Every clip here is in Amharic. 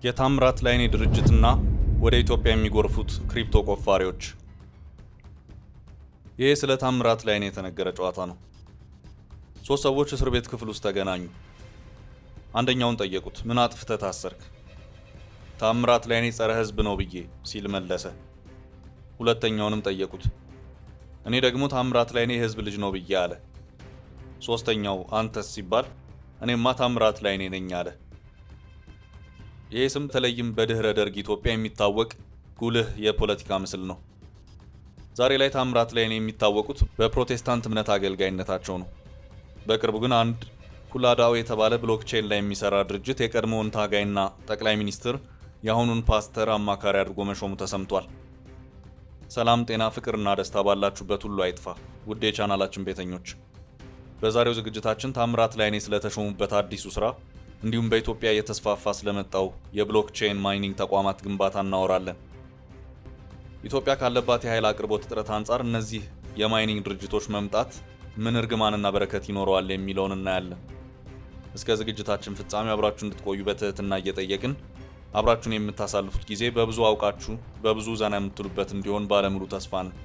የታምራት ላይኔ ድርጅትና ወደ ኢትዮጵያ የሚጎርፉት ክሪፕቶ ቆፋሪዎች። ይህ ስለ ታምራት ላይኔ የተነገረ ጨዋታ ነው። ሶስት ሰዎች እስር ቤት ክፍል ውስጥ ተገናኙ። አንደኛውን ጠየቁት፣ ምን አጥፍተህ ታሰርክ? ታምራት ላይኔ ጸረ ሕዝብ ነው ብዬ ሲል መለሰ። ሁለተኛውንም ጠየቁት፣ እኔ ደግሞ ታምራት ላይኔ የሕዝብ ልጅ ነው ብዬ አለ። ሶስተኛው አንተስ ሲባል እኔማ ታምራት ላይኔ ነኝ አለ። ይህ ስም በተለይም በድህረ ደርግ ኢትዮጵያ የሚታወቅ ጉልህ የፖለቲካ ምስል ነው። ዛሬ ላይ ታምራት ላይኔ የሚታወቁት በፕሮቴስታንት እምነት አገልጋይነታቸው ነው። በቅርቡ ግን አንድ ኩላዳኦ የተባለ ብሎክቼን ላይ የሚሰራ ድርጅት የቀድሞውን ታጋይና ጠቅላይ ሚኒስትር የአሁኑን ፓስተር አማካሪ አድርጎ መሾሙ ተሰምቷል። ሰላም፣ ጤና፣ ፍቅርና ደስታ ባላችሁበት ሁሉ አይጥፋ ውድ የቻናላችን ቤተኞች። በዛሬው ዝግጅታችን ታምራት ላይኔ ስለተሾሙበት አዲሱ ስራ እንዲሁም በኢትዮጵያ እየተስፋፋ ስለመጣው የብሎክቼን ማይኒንግ ተቋማት ግንባታ እናወራለን። ኢትዮጵያ ካለባት የኃይል አቅርቦት እጥረት አንጻር እነዚህ የማይኒንግ ድርጅቶች መምጣት ምን እርግማንና በረከት ይኖረዋል የሚለውን እናያለን። እስከ ዝግጅታችን ፍጻሜ አብራችሁ እንድትቆዩ በትህትና እየጠየቅን አብራችሁን የምታሳልፉት ጊዜ በብዙ አውቃችሁ በብዙ ዘና የምትሉበት እንዲሆን ባለሙሉ ተስፋ ነን።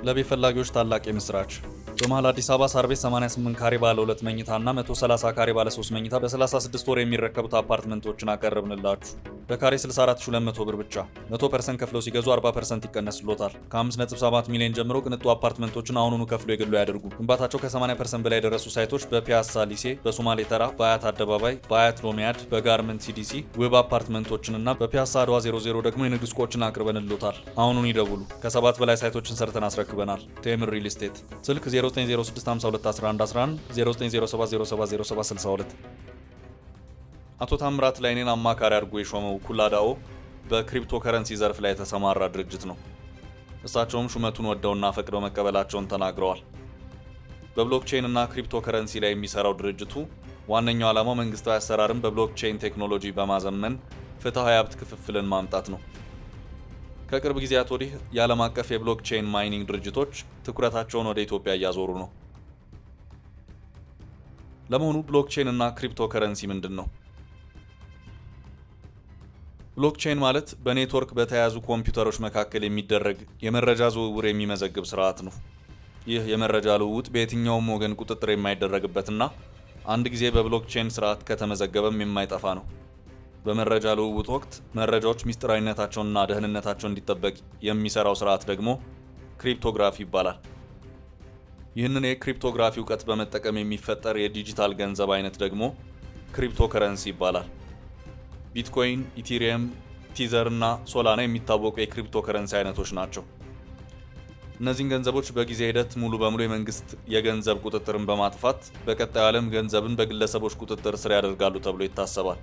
ለቤት ፈላጊዎች ታላቅ የምስራች! በመሃል አዲስ አበባ ሳር ቤት 88 ካሬ ባለ 2 መኝታ እና 130 ካሬ ባለ 3 መኝታ በ36 ወር የሚረከቡት አፓርትመንቶችን አቀረብንላችሁ። በካሬ 64200 ብር ብቻ 100% ከፍለው ሲገዙ 40% ይቀነስሎታል። ከ5.7 ሚሊዮን ጀምሮ ቅንጡ አፓርትመንቶችን አሁኑኑ ከፍሎ የግሉ ያድርጉ። ግንባታቸው ከ80% በላይ የደረሱ ሳይቶች በፒያሳ ሊሴ፣ በሶማሌ ተራ፣ በአያት አደባባይ፣ በአያት ሎሚያድ፣ በጋርመንት ሲዲሲ ውብ አፓርትመንቶችንና በፒያሳ አድዋ 00 ደግሞ የንግድ ሱቆችን አቅርበንሎታል። አሁኑን ይደውሉ። ከ7 በላይ ሳይቶችን ሰርተን አስረክበናል። ቴምር ሪል ስቴት ስልክ 0906521111 0907070762 አቶ ታምራት ላይኔን አማካሪ አድርጎ የሾመው ኩላዳኦ በክሪፕቶ ከረንሲ ዘርፍ ላይ የተሰማራ ድርጅት ነው። እሳቸውም ሹመቱን ወደውና ፈቅደው መቀበላቸውን ተናግረዋል። በብሎክቼን እና ክሪፕቶ ከረንሲ ላይ የሚሰራው ድርጅቱ ዋነኛው ዓላማው መንግስታዊ አሰራርን በብሎክቼን ቴክኖሎጂ በማዘመን ፍትሐዊ ሀብት ክፍፍልን ማምጣት ነው። ከቅርብ ጊዜያት ወዲህ የዓለም አቀፍ የብሎክቼን ማይኒንግ ድርጅቶች ትኩረታቸውን ወደ ኢትዮጵያ እያዞሩ ነው። ለመሆኑ ብሎክቼን እና ክሪፕቶ ከረንሲ ምንድን ነው? ብሎክቼን ማለት በኔትወርክ በተያያዙ ኮምፒውተሮች መካከል የሚደረግ የመረጃ ዝውውር የሚመዘግብ ስርዓት ነው። ይህ የመረጃ ልውውጥ በየትኛውም ወገን ቁጥጥር የማይደረግበትና አንድ ጊዜ በብሎክቼን ስርዓት ከተመዘገበም የማይጠፋ ነው። በመረጃ ልውውጥ ወቅት መረጃዎች ሚስጥራዊነታቸውንና ደህንነታቸው እንዲጠበቅ የሚሰራው ስርዓት ደግሞ ክሪፕቶግራፊ ይባላል። ይህንን የክሪፕቶግራፊ እውቀት በመጠቀም የሚፈጠር የዲጂታል ገንዘብ አይነት ደግሞ ክሪፕቶ ከረንሲ ይባላል። ቢትኮይን፣ ኢቲሪየም፣ ቲዘር እና ሶላና የሚታወቁ የክሪፕቶ ከረንሲ አይነቶች ናቸው። እነዚህን ገንዘቦች በጊዜ ሂደት ሙሉ በሙሉ የመንግስት የገንዘብ ቁጥጥርን በማጥፋት በቀጣዩ ዓለም ገንዘብን በግለሰቦች ቁጥጥር ስር ያደርጋሉ ተብሎ ይታሰባል።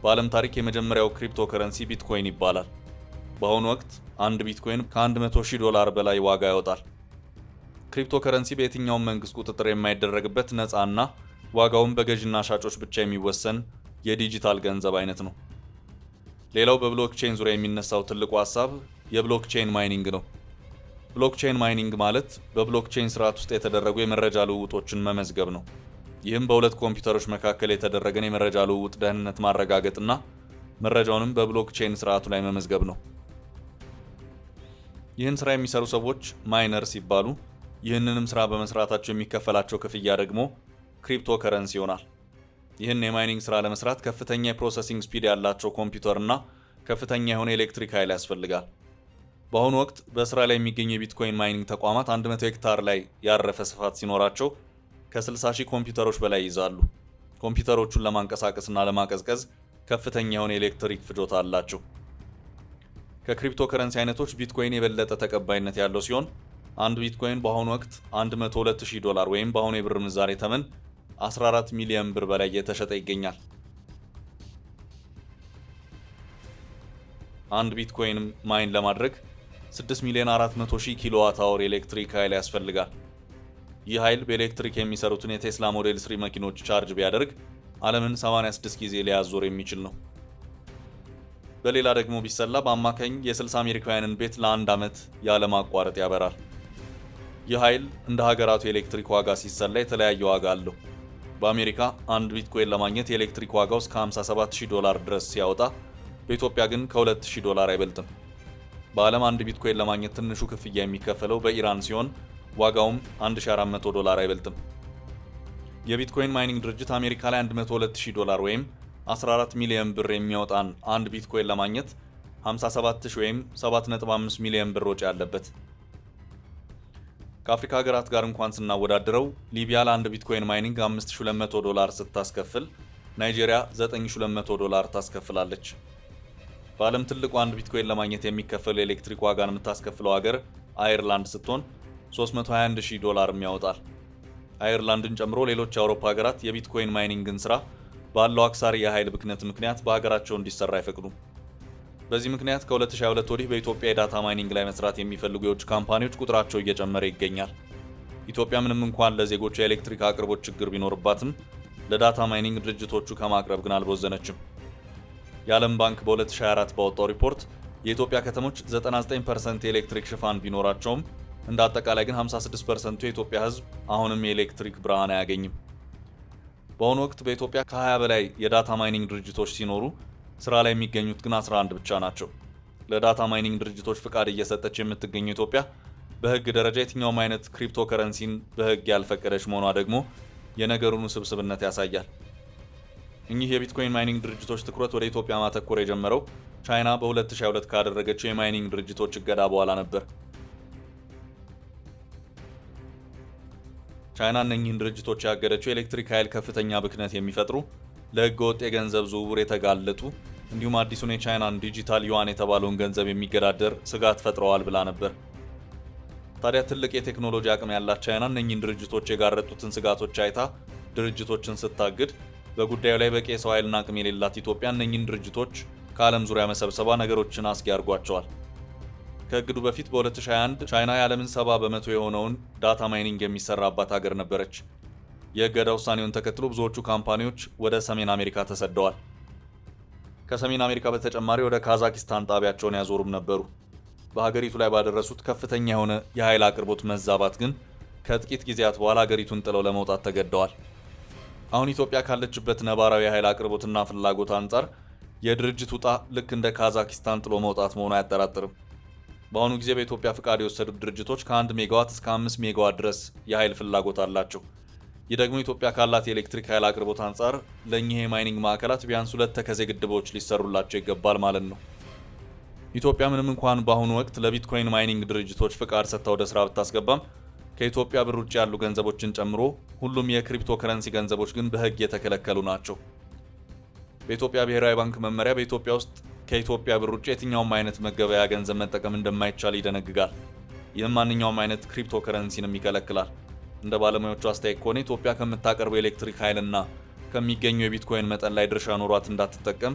በዓለም ታሪክ የመጀመሪያው ክሪፕቶ ከረንሲ ቢትኮይን ይባላል። በአሁኑ ወቅት አንድ ቢትኮይን ከ$100,000 በላይ ዋጋ ያወጣል። ክሪፕቶ ከረንሲ በየትኛውም መንግስት ቁጥጥር የማይደረግበት ነፃ እና ዋጋውን በገዥና ሻጮች ብቻ የሚወሰን የዲጂታል ገንዘብ አይነት ነው። ሌላው በብሎክቼን ዙሪያ የሚነሳው ትልቁ ሀሳብ የብሎክቼን ማይኒንግ ነው። ብሎክቼን ማይኒንግ ማለት በብሎክቼን ስርዓት ውስጥ የተደረጉ የመረጃ ልውውጦችን መመዝገብ ነው። ይህም በሁለት ኮምፒውተሮች መካከል የተደረገን የመረጃ ልውውጥ ደህንነት ማረጋገጥና መረጃውንም በብሎክቼን ስርዓቱ ላይ መመዝገብ ነው። ይህን ስራ የሚሰሩ ሰዎች ማይነርስ ሲባሉ፣ ይህንንም ስራ በመስራታቸው የሚከፈላቸው ክፍያ ደግሞ ክሪፕቶ ከረንሲ ይሆናል። ይህን የማይኒንግ ስራ ለመስራት ከፍተኛ የፕሮሰሲንግ ስፒድ ያላቸው ኮምፒውተር እና ከፍተኛ የሆነ ኤሌክትሪክ ኃይል ያስፈልጋል። በአሁኑ ወቅት በስራ ላይ የሚገኙ የቢትኮይን ማይኒንግ ተቋማት 100 ሄክታር ላይ ያረፈ ስፋት ሲኖራቸው ከ60,000 ኮምፒውተሮች በላይ ይይዛሉ። ኮምፒውተሮቹን ለማንቀሳቀስና ለማቀዝቀዝ ከፍተኛ የሆነ ኤሌክትሪክ ፍጆታ አላቸው። ከክሪፕቶ ከረንሲ አይነቶች ቢትኮይን የበለጠ ተቀባይነት ያለው ሲሆን አንድ ቢትኮይን በአሁኑ ወቅት $102,000 ወይም በአሁኑ የብር ምንዛሬ ተመን 14 ሚሊዮን ብር በላይ እየተሸጠ ይገኛል። አንድ ቢትኮይን ማይን ለማድረግ 6,400,000 ኪሎዋት አወር ኤሌክትሪክ ኃይል ያስፈልጋል። ይህ ኃይል በኤሌክትሪክ የሚሰሩትን የቴስላ ሞዴል 3 መኪኖች ቻርጅ ቢያደርግ ዓለምን 86 ጊዜ ሊያዞር የሚችል ነው። በሌላ ደግሞ ቢሰላ በአማካኝ የ60 አሜሪካውያንን ቤት ለአንድ ዓመት ያለማቋረጥ ያበራል። ይህ ኃይል እንደ ሀገራቱ የኤሌክትሪክ ዋጋ ሲሰላ የተለያየ ዋጋ አለው። በአሜሪካ አንድ ቢትኮይን ለማግኘት የኤሌክትሪክ ዋጋው እስከ $57,000 ድረስ ሲያወጣ በኢትዮጵያ ግን ከ$2,000 አይበልጥም። በዓለም አንድ ቢትኮይን ለማግኘት ትንሹ ክፍያ የሚከፈለው በኢራን ሲሆን ዋጋውም $1,400 አይበልጥም። የቢትኮይን ማይኒንግ ድርጅት አሜሪካ ላይ $102,000 ወይም 14 ሚሊዮን ብር የሚያወጣን አንድ ቢትኮይን ለማግኘት 57,000 ወይም 7.5 ሚሊዮን ብር ወጪ አለበት። ከአፍሪካ ሀገራት ጋር እንኳን ስናወዳድረው ሊቢያ ለአንድ ቢትኮይን ማይኒንግ $5,200 ስታስከፍል ናይጄሪያ $9,200 ታስከፍላለች። በዓለም ትልቁ አንድ ቢትኮይን ለማግኘት የሚከፈል የኤሌክትሪክ ዋጋን የምታስከፍለው ሀገር አየርላንድ ስትሆን $321,000 ያወጣል። አየርላንድን ጨምሮ ሌሎች የአውሮፓ ሀገራት የቢትኮይን ማይኒንግን ስራ ባለው አክሳሪ የኃይል ብክነት ምክንያት በሀገራቸው እንዲሰራ አይፈቅዱም። በዚህ ምክንያት ከ2022 ወዲህ በኢትዮጵያ የዳታ ማይኒንግ ላይ መስራት የሚፈልጉ የውጭ ካምፓኒዎች ቁጥራቸው እየጨመረ ይገኛል። ኢትዮጵያ ምንም እንኳን ለዜጎቹ የኤሌክትሪክ አቅርቦት ችግር ቢኖርባትም ለዳታ ማይኒንግ ድርጅቶቹ ከማቅረብ ግን አልቦዘነችም። የዓለም ባንክ በ2024 ባወጣው ሪፖርት የኢትዮጵያ ከተሞች 99% የኤሌክትሪክ ሽፋን ቢኖራቸውም እንደ አጠቃላይ ግን 56% የኢትዮጵያ ሕዝብ አሁንም የኤሌክትሪክ ብርሃን አያገኝም። በአሁኑ ወቅት በኢትዮጵያ ከ20 በላይ የዳታ ማይኒንግ ድርጅቶች ሲኖሩ ስራ ላይ የሚገኙት ግን 11 ብቻ ናቸው። ለዳታ ማይኒንግ ድርጅቶች ፍቃድ እየሰጠች የምትገኘው ኢትዮጵያ በህግ ደረጃ የትኛውም አይነት ክሪፕቶ ከረንሲን በህግ ያልፈቀደች መሆኗ ደግሞ የነገሩን ውስብስብነት ያሳያል። እኚህ የቢትኮይን ማይኒንግ ድርጅቶች ትኩረት ወደ ኢትዮጵያ ማተኮር የጀመረው ቻይና በ2022 ካደረገችው የማይኒንግ ድርጅቶች እገዳ በኋላ ነበር። ቻይና እነኚህን ድርጅቶች ያገደችው የኤሌክትሪክ ኃይል ከፍተኛ ብክነት የሚፈጥሩ፣ ለህገ ወጥ የገንዘብ ዝውውር የተጋለጡ እንዲሁም አዲሱን የቻይናን ዲጂታል ዩዋን የተባለውን ገንዘብ የሚገዳደር ስጋት ፈጥረዋል ብላ ነበር። ታዲያ ትልቅ የቴክኖሎጂ አቅም ያላት ቻይና እነኚህን ድርጅቶች የጋረጡትን ስጋቶች አይታ ድርጅቶችን ስታግድ፣ በጉዳዩ ላይ በቂ የሰው ኃይልና አቅም የሌላት ኢትዮጵያ እነኚህን ድርጅቶች ከዓለም ዙሪያ መሰብሰቧ ነገሮችን አስጊ አድርጓቸዋል። ከእግዱ በፊት በ2021 ቻይና የዓለምን 70% የሆነውን ዳታ ማይኒንግ የሚሰራባት ሀገር ነበረች። የእገዳ ውሳኔውን ተከትሎ ብዙዎቹ ካምፓኒዎች ወደ ሰሜን አሜሪካ ተሰደዋል። ከሰሜን አሜሪካ በተጨማሪ ወደ ካዛኪስታን ጣቢያቸውን ያዞሩም ነበሩ። በሀገሪቱ ላይ ባደረሱት ከፍተኛ የሆነ የኃይል አቅርቦት መዛባት ግን ከጥቂት ጊዜያት በኋላ ሀገሪቱን ጥለው ለመውጣት ተገደዋል። አሁን ኢትዮጵያ ካለችበት ነባራዊ የኃይል አቅርቦትና ፍላጎት አንጻር የድርጅት ውጣ ልክ እንደ ካዛኪስታን ጥሎ መውጣት መሆኑ አያጠራጥርም። በአሁኑ ጊዜ በኢትዮጵያ ፍቃድ የወሰዱት ድርጅቶች ከ1 ሜጋዋት እስከ 5 ሜጋዋት ድረስ የኃይል ፍላጎት አላቸው። ይህ ደግሞ ኢትዮጵያ ካላት የኤሌክትሪክ ኃይል አቅርቦት አንጻር ለእኚህ የማይኒንግ ማዕከላት ቢያንስ 2 ተከዜ ግድቦች ሊሰሩላቸው ይገባል ማለት ነው። ኢትዮጵያ ምንም እንኳን በአሁኑ ወቅት ለቢትኮይን ማይኒንግ ድርጅቶች ፍቃድ ሰጥታ ወደ ስራ ብታስገባም ከኢትዮጵያ ብር ውጭ ያሉ ገንዘቦችን ጨምሮ ሁሉም የክሪፕቶ ከረንሲ ገንዘቦች ግን በሕግ የተከለከሉ ናቸው። በኢትዮጵያ ብሔራዊ ባንክ መመሪያ በኢትዮጵያ ውስጥ ከኢትዮጵያ ብር ውጭ የትኛውም አይነት መገበያ ገንዘብ መጠቀም እንደማይቻል ይደነግጋል። ይህም ማንኛውም አይነት ክሪፕቶ ከረንሲንም ይከለክላል። እንደ ባለሙያዎቹ አስተያየት ከሆነ ኢትዮጵያ ከምታቀርበው ኤሌክትሪክ ኃይልና ከሚገኘው የቢትኮይን መጠን ላይ ድርሻ ኖሯት እንዳትጠቀም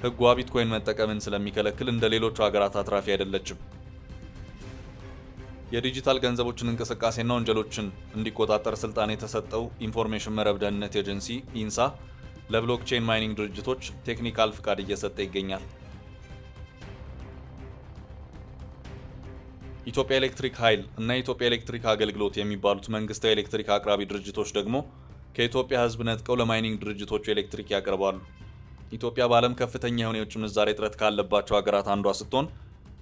ሕጓ ቢትኮይን መጠቀምን ስለሚከለክል እንደ ሌሎቹ ሀገራት አትራፊ አይደለችም። የዲጂታል ገንዘቦችን እንቅስቃሴና ወንጀሎችን እንዲቆጣጠር ስልጣን የተሰጠው ኢንፎርሜሽን መረብ ደህንነት ኤጀንሲ ኢንሳ ለብሎክቼን ማይኒንግ ድርጅቶች ቴክኒካል ፍቃድ እየሰጠ ይገኛል። ኢትዮጵያ ኤሌክትሪክ ኃይል እና የኢትዮጵያ ኤሌክትሪክ አገልግሎት የሚባሉት መንግስታዊ ኤሌክትሪክ አቅራቢ ድርጅቶች ደግሞ ከኢትዮጵያ ሕዝብ ነጥቀው ለማይኒንግ ድርጅቶቹ ኤሌክትሪክ ያቀርባሉ። ኢትዮጵያ በዓለም ከፍተኛ የሆነ የውጭ ምንዛሬ እጥረት ካለባቸው ሀገራት አንዷ ስትሆን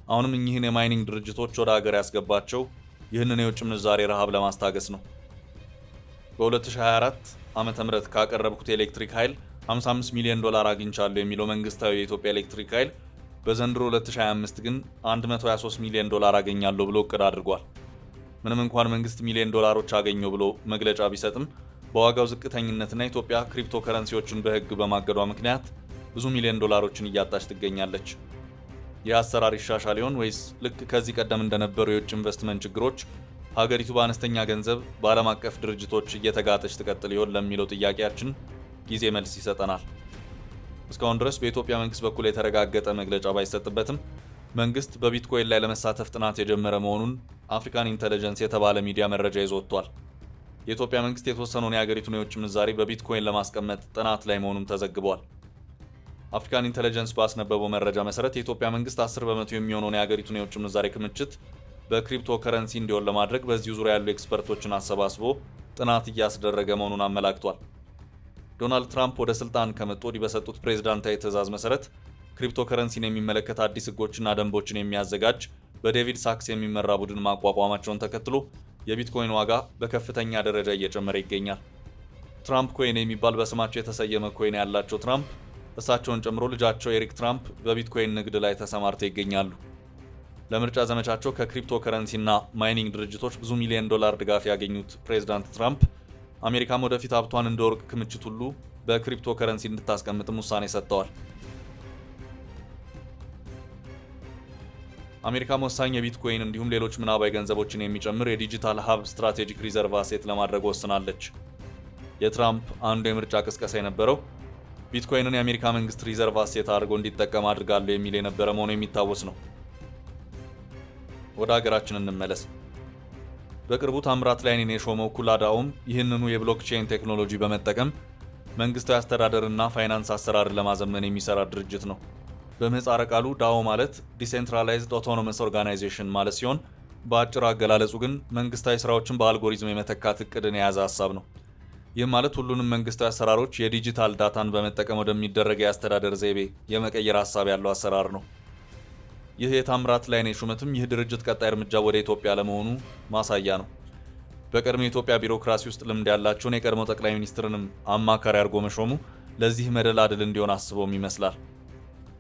አሁንም እኚህን የማይኒንግ ድርጅቶች ወደ ሀገር ያስገባቸው ይህንን የውጭ ምንዛሬ ረሃብ ለማስታገስ ነው። በ2024 ዓመተ ምህረት ካቀረብኩት የኤሌክትሪክ ኃይል $55 ሚሊዮን አግኝቻለሁ የሚለው መንግስታዊ የኢትዮጵያ ኤሌክትሪክ ኃይል በዘንድሮ 2025 ግን $123 ሚሊዮን አገኛለሁ ብሎ እቅድ አድርጓል። ምንም እንኳን መንግስት ሚሊዮን ዶላሮች አገኘው ብሎ መግለጫ ቢሰጥም በዋጋው ዝቅተኝነትና ኢትዮጵያ ክሪፕቶ ከረንሲዎችን በህግ በማገዷ ምክንያት ብዙ ሚሊዮን ዶላሮችን እያጣች ትገኛለች። ይህ አሰራር ይሻሻል ይሆን ወይስ ልክ ከዚህ ቀደም እንደነበሩ የውጭ ኢንቨስትመንት ችግሮች ሀገሪቱ በአነስተኛ ገንዘብ በዓለም አቀፍ ድርጅቶች እየተጋጠች ትቀጥል ይሆን ለሚለው ጥያቄያችን ጊዜ መልስ ይሰጠናል። እስካሁን ድረስ በኢትዮጵያ መንግስት በኩል የተረጋገጠ መግለጫ ባይሰጥበትም መንግስት በቢትኮይን ላይ ለመሳተፍ ጥናት የጀመረ መሆኑን አፍሪካን ኢንተለጀንስ የተባለ ሚዲያ መረጃ ይዞ ወጥቷል። የኢትዮጵያ መንግስት የተወሰነውን የሀገሪቱን የውጭ ምንዛሬ በቢትኮይን ለማስቀመጥ ጥናት ላይ መሆኑን ተዘግቧል። አፍሪካን ኢንተለጀንስ ባስነበበው መረጃ መሰረት የኢትዮጵያ መንግስት 10% የሚሆነውን የሀገሪቱን የውጭ ምንዛሬ ክምችት በክሪፕቶ ከረንሲ እንዲሆን ለማድረግ በዚሁ ዙሪያ ያሉ ኤክስፐርቶችን አሰባስቦ ጥናት እያስደረገ መሆኑን አመላክቷል። ዶናልድ ትራምፕ ወደ ስልጣን ከመጡ ወዲህ በሰጡት ፕሬዝዳንታዊ ትዕዛዝ መሰረት ክሪፕቶከረንሲን የሚመለከት አዲስ ህጎችና ደንቦችን የሚያዘጋጅ በዴቪድ ሳክስ የሚመራ ቡድን ማቋቋማቸውን ተከትሎ የቢትኮይን ዋጋ በከፍተኛ ደረጃ እየጨመረ ይገኛል። ትራምፕ ኮይን የሚባል በስማቸው የተሰየመ ኮይን ያላቸው ትራምፕ እሳቸውን ጨምሮ ልጃቸው ኤሪክ ትራምፕ በቢትኮይን ንግድ ላይ ተሰማርተው ይገኛሉ። ለምርጫ ዘመቻቸው ከክሪፕቶከረንሲና ማይኒንግ ድርጅቶች ብዙ ሚሊዮን ዶላር ድጋፍ ያገኙት ፕሬዝዳንት ትራምፕ አሜሪካም ወደፊት ሀብቷን እንደ ወርቅ ክምችት ሁሉ በክሪፕቶከረንሲ እንድታስቀምጥም ውሳኔ ሰጥተዋል። አሜሪካም ወሳኝ የቢትኮይን እንዲሁም ሌሎች ምናባዊ ገንዘቦችን የሚጨምር የዲጂታል ሀብ ስትራቴጂክ ሪዘርቭ አሴት ለማድረግ ወስናለች። የትራምፕ አንዱ የምርጫ ቅስቀሳ የነበረው ቢትኮይንን የአሜሪካ መንግስት ሪዘርቭ አሴት አድርጎ እንዲጠቀም አድርጋለሁ የሚል የነበረ መሆኑ የሚታወስ ነው። ወደ ሀገራችን እንመለስ። በቅርቡ ታምራት ላይኔን የሾመው ኩላዳኦም ይህንኑ የብሎክቼን ቴክኖሎጂ በመጠቀም መንግስታዊ አስተዳደርና ፋይናንስ አሰራርን ለማዘመን የሚሰራ ድርጅት ነው። በምህጻረ ቃሉ ዳኦ ማለት ዲሴንትራላይዝድ ኦቶኖመስ ኦርጋናይዜሽን ማለት ሲሆን በአጭር አገላለጹ ግን መንግስታዊ ስራዎችን በአልጎሪዝም የመተካት እቅድን የያዘ ሀሳብ ነው። ይህ ማለት ሁሉንም መንግስታዊ አሰራሮች የዲጂታል ዳታን በመጠቀም ወደሚደረግ የአስተዳደር ዘይቤ የመቀየር ሀሳብ ያለው አሰራር ነው። ይህ የታምራት ላይኔ ሹመትም ይህ ድርጅት ቀጣይ እርምጃ ወደ ኢትዮጵያ ለመሆኑ ማሳያ ነው። በቀድሞ የኢትዮጵያ ቢሮክራሲ ውስጥ ልምድ ያላቸውን የቀድሞ ጠቅላይ ሚኒስትርንም አማካሪ አድርጎ መሾሙ ለዚህ መደላድል እንዲሆን አስበውም ይመስላል።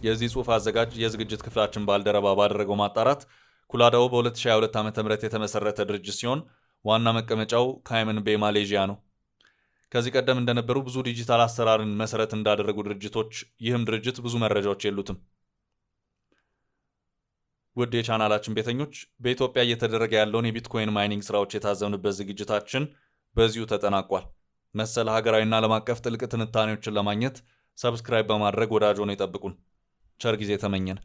የዚህ ጽሑፍ አዘጋጅ የዝግጅት ክፍላችን ባልደረባ ባደረገው ማጣራት ኩላዳኦ በ2022 ዓ.ም የተመሰረተ ድርጅት ሲሆን ዋና መቀመጫው ካይመን ቤ ማሌዥያ ነው። ከዚህ ቀደም እንደነበሩ ብዙ ዲጂታል አሰራርን መሰረት እንዳደረጉ ድርጅቶች ይህም ድርጅት ብዙ መረጃዎች የሉትም። ውድ የቻናላችን ቤተኞች በኢትዮጵያ እየተደረገ ያለውን የቢትኮይን ማይኒንግ ስራዎች የታዘብንበት ዝግጅታችን በዚሁ ተጠናቋል። መሰል ሀገራዊና ዓለም አቀፍ ጥልቅ ትንታኔዎችን ለማግኘት ሰብስክራይብ በማድረግ ወዳጆን ይጠብቁን። ቸር ጊዜ ተመኘን።